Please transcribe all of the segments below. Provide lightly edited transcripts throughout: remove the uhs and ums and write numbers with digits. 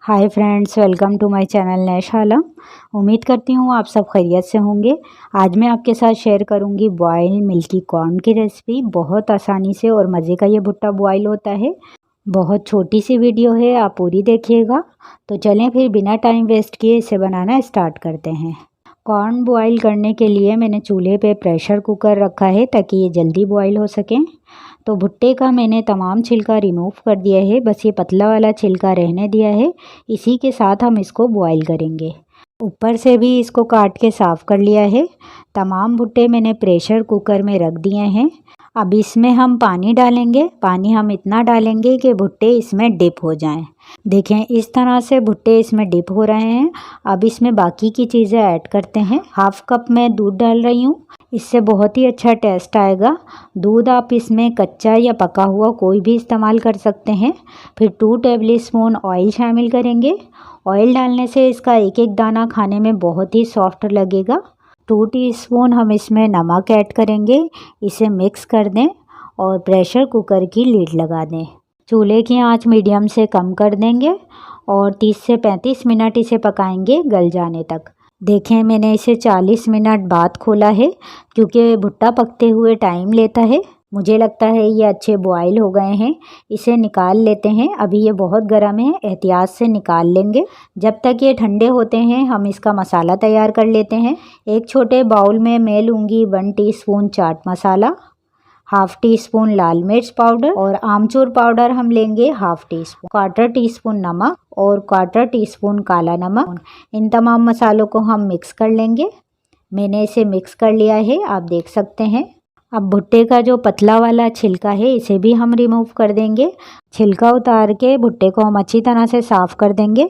Hi friends, welcome to my channel Nash Alam. उम्मीद करती हूँ आप सब खैरियत से होंगे। आज मैं आपके साथ शेयर करूँगी बॉयल मिल्की कॉर्न की रेसिपी। बहुत आसानी से और मज़े का ये भुट्टा बॉयल होता है। बहुत छोटी सी वीडियो है, आप पूरी देखिएगा। तो चलें फिर बिना टाइम वेस्ट किए इसे बनाना स्टार्ट करते हैं। कॉर्न बॉयल करने के लिए मैंने चूल्हे पे प्रेशर कुकर रखा है ताकि ये जल्दी बॉयल हो सकें। तो भुट्टे का मैंने तमाम छिलका रिमूव कर दिया है, बस ये पतला वाला छिलका रहने दिया है। इसी के साथ हम इसको बॉयल करेंगे। ऊपर से भी इसको काट के साफ़ कर लिया है। तमाम भुट्टे मैंने प्रेशर कुकर में रख दिए हैं। अब इसमें हम पानी डालेंगे। पानी हम इतना डालेंगे कि भुट्टे इसमें डिप हो जाएं। देखें, इस तरह से भुट्टे इसमें डिप हो रहे हैं। अब इसमें बाकी की चीज़ें ऐड करते हैं। हाफ कप मैं दूध डाल रही हूँ, इससे बहुत ही अच्छा टेस्ट आएगा। दूध आप इसमें कच्चा या पका हुआ कोई भी इस्तेमाल कर सकते हैं। फिर 2 टेबलस्पून ऑयल शामिल करेंगे। ऑयल डालने से इसका एक एक दाना खाने में बहुत ही सॉफ्ट लगेगा। 2 टीस्पून हम इसमें नमक ऐड करेंगे। इसे मिक्स कर दें और प्रेशर कुकर की लीड लगा दें। चूल्हे की आंच मीडियम से कम कर देंगे और 30 से 35 मिनट इसे पकाएंगे गल जाने तक। देखें, मैंने इसे 40 मिनट बाद खोला है क्योंकि भुट्टा पकते हुए टाइम लेता है। मुझे लगता है ये अच्छे बॉयल हो गए हैं। इसे निकाल लेते हैं। अभी ये बहुत गर्म है, एहतियात से निकाल लेंगे। जब तक ये ठंडे होते हैं हम इसका मसाला तैयार कर लेते हैं। एक छोटे बाउल में मैं लूँगी 1 teaspoon chaat masala, half tea spoon लाल मिर्च पाउडर और आमचूर पाउडर हम लेंगे हाफ टी स्पून, 1/4 टीस्पून नमक और 1/4 टीस्पून काला नमक। इन तमाम मसालों को हम मिक्स कर लेंगे। मैंने इसे मिक्स कर लिया है, आप देख सकते हैं। अब भुट्टे का जो पतला वाला छिलका है इसे भी हम रिमूव कर देंगे। छिलका उतार के भुट्टे को हम अच्छी तरह से साफ़ कर देंगे।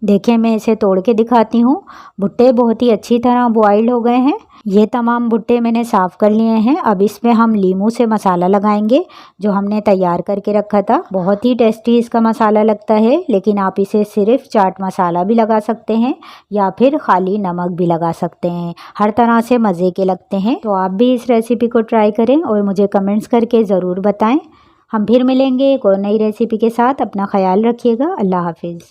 देखें, मैं इसे तोड़ के दिखाती हूँ। भुट्टे बहुत ही अच्छी तरह बॉइल्ड हो गए हैं। ये तमाम भुट्टे मैंने साफ़ कर लिए हैं। अब इसमें हम लीमू से मसाला लगाएंगे जो हमने तैयार करके रखा था। बहुत ही टेस्टी इसका मसाला लगता है, लेकिन आप इसे सिर्फ चाट मसाला भी लगा सकते हैं या फिर खाली नमक भी लगा सकते हैं। हर तरह से मज़े के लगते हैं। तो आप भी इस रेसिपी को ट्राई करें और मुझे कमेंट्स करके ज़रूर बताएँ। हम फिर मिलेंगे एक और नई रेसिपी के साथ। अपना ख्याल रखिएगा। अल्लाह हाफिज़।